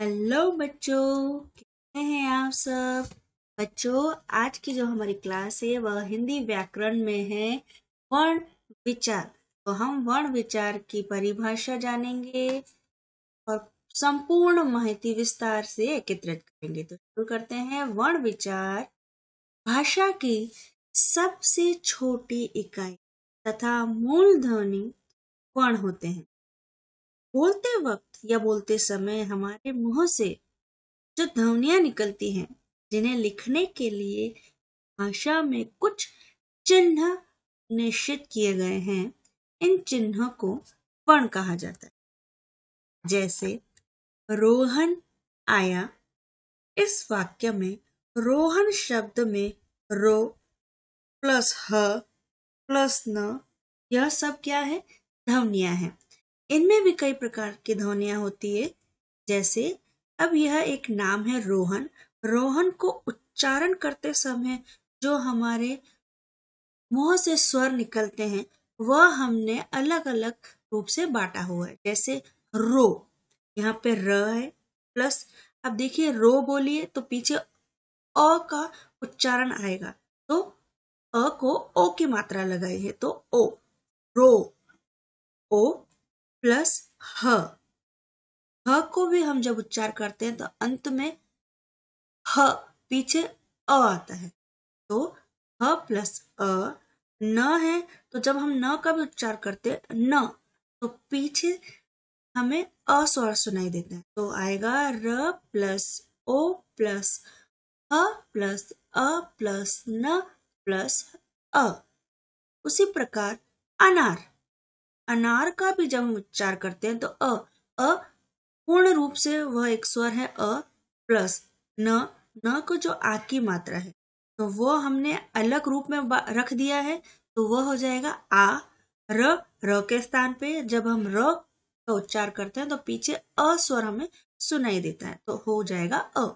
Hello बच्चों, कैसे हैं आप सब। बच्चों, आज की जो हमारी क्लास है वह हिंदी व्याकरण में है वर्ण विचार। तो हम वर्ण विचार की परिभाषा जानेंगे और संपूर्ण माहिती विस्तार से एकत्रित करेंगे। तो शुरू करते हैं। वर्ण विचार भाषा की सबसे छोटी इकाई तथा मूल ध्वनि वर्ण होते हैं। बोलते वक्त या बोलते समय हमारे मुंह से जो ध्वनियां निकलती हैं, जिन्हें लिखने के लिए भाषा में कुछ चिन्ह निश्चित किए गए हैं, इन चिन्हों को वर्ण कहा जाता है। जैसे रोहन आया, इस वाक्य में रोहन शब्द में रो प्लस ह प्लस न, यह सब क्या है? ध्वनियां हैं। इनमें भी कई प्रकार की ध्वनियां होती है। जैसे अब यह एक नाम है रोहन। रोहन को उच्चारण करते समय जो हमारे मुंह से स्वर निकलते हैं, वह हमने अलग अलग रूप से बांटा हुआ है। जैसे रो, यहाँ पे र है प्लस, अब देखिए रो बोलिए तो पीछे अ का उच्चारण आएगा, तो अ को ओ की मात्रा लगाई है, तो ओ, रो, ओ प्लस ह। ह को भी हम जब उच्चार करते हैं तो अंत में ह पीछे अ आता है, तो ह प्लस अ। न है तो जब हम न का भी उच्चार करते हैं न, तो पीछे हमें अ स्वर सुनाई देता है, तो आएगा र प्लस ओ प्लस ह प्लस अ प्लस न प्लस अ। उसी प्रकार अनार, अनार का भी जब हम उच्चार करते हैं तो अ पूर्ण रूप से वह एक स्वर है अ प्लस न को जो आ की मात्रा है, तो वो हमने अलग रूप में रख दिया है, तो वह हो जाएगा आ। र के स्थान पे जब हम र का उच्चार करते हैं तो पीछे अ स्वर हमें सुनाई देता है, तो हो जाएगा अ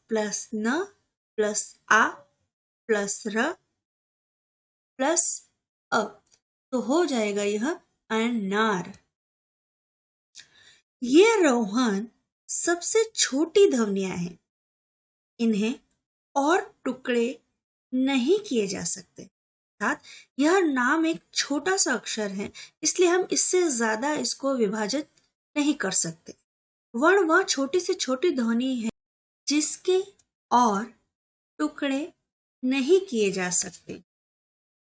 प्लस न प्लस आ प्लस र प्लस अ, तो हो जाएगा यह अनार। ये रोहन सबसे छोटी ध्वनियां हैं, इन्हें और टुकड़े नहीं किए जा सकते। अर्थात यह नाम एक छोटा सा अक्षर है, इसलिए हम इससे ज्यादा इसको विभाजित नहीं कर सकते। वर्ण वह छोटी से छोटी ध्वनि है जिसके और टुकड़े नहीं किए जा सकते।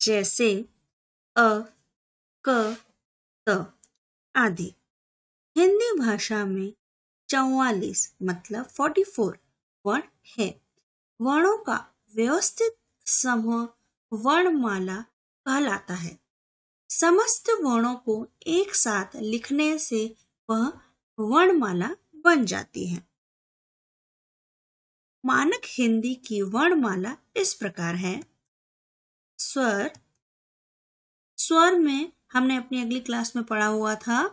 जैसे अ, क, त आदि। हिंदी भाषा में 44 मतलब 44 वर्ण है। वर्णों का व्यवस्थित समूह वर्णमाला कहलाता है। समस्त वर्णों को एक साथ लिखने से वह वर्णमाला बन जाती है। मानक हिंदी की वर्णमाला इस प्रकार है। स्वर, स्वर में हमने अपनी अगली क्लास में पढ़ा हुआ था,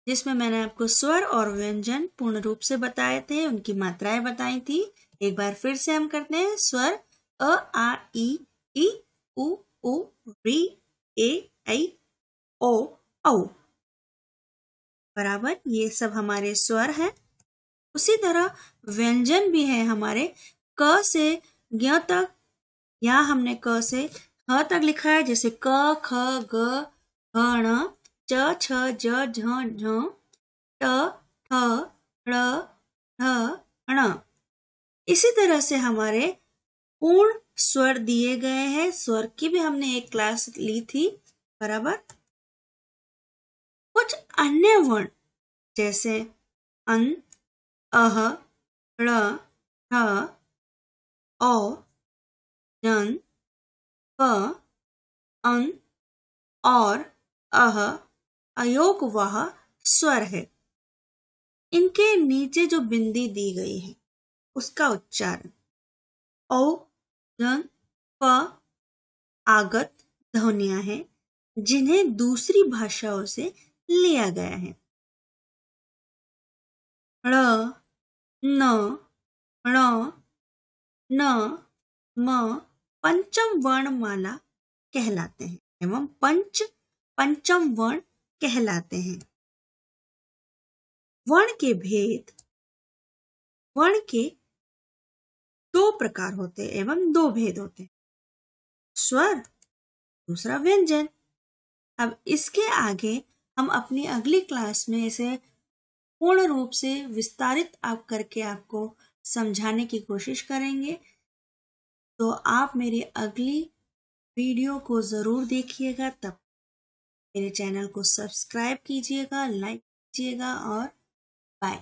जिसमें मैंने आपको स्वर और व्यंजन पूर्ण रूप से बताए थे, उनकी मात्राएं बताई थी। एक बार फिर से हम करते हैं। स्वर अ आ ई उ ऊ री ए ऐ ओ औ, बराबर, ये सब हमारे स्वर हैं। उसी तरह व्यंजन भी है हमारे। क से ज्ञ तक, यहाँ हमने क से ह तक लिखा है, जैसे क ख ग घ ण च छ ज झ झ ट ठ ड़ ढ ण। इसी तरह से हमारे पूर्ण स्वर दिए गए हैं। स्वर की भी हमने एक क्लास ली थी, बराबर। कुछ अन्य वर्ण जैसे अन, अह, ण, ठ, औ, जन, प, अन और अह अयोग वह स्वर है। इनके नीचे जो बिंदी दी गई है उसका उच्चारण औ, जन, प आगत ध्वनियां हैं, जिन्हें दूसरी भाषाओं से लिया गया है। ण, न, ण, न, म पंचम वर्णमाला कहलाते हैं एवं पंचम वर्ण कहलाते हैं। वर्ण के भेद वर्ण के दो प्रकार होते एवं दो भेद होते, स्वर, दूसरा व्यंजन। अब इसके आगे हम अपनी अगली क्लास में इसे पूर्ण रूप से विस्तारित आप करके आपको समझाने की कोशिश करेंगे। तो आप मेरी अगली वीडियो को ज़रूर देखिएगा। तब मेरे चैनल को सब्सक्राइब कीजिएगा, लाइक कीजिएगा और बाय।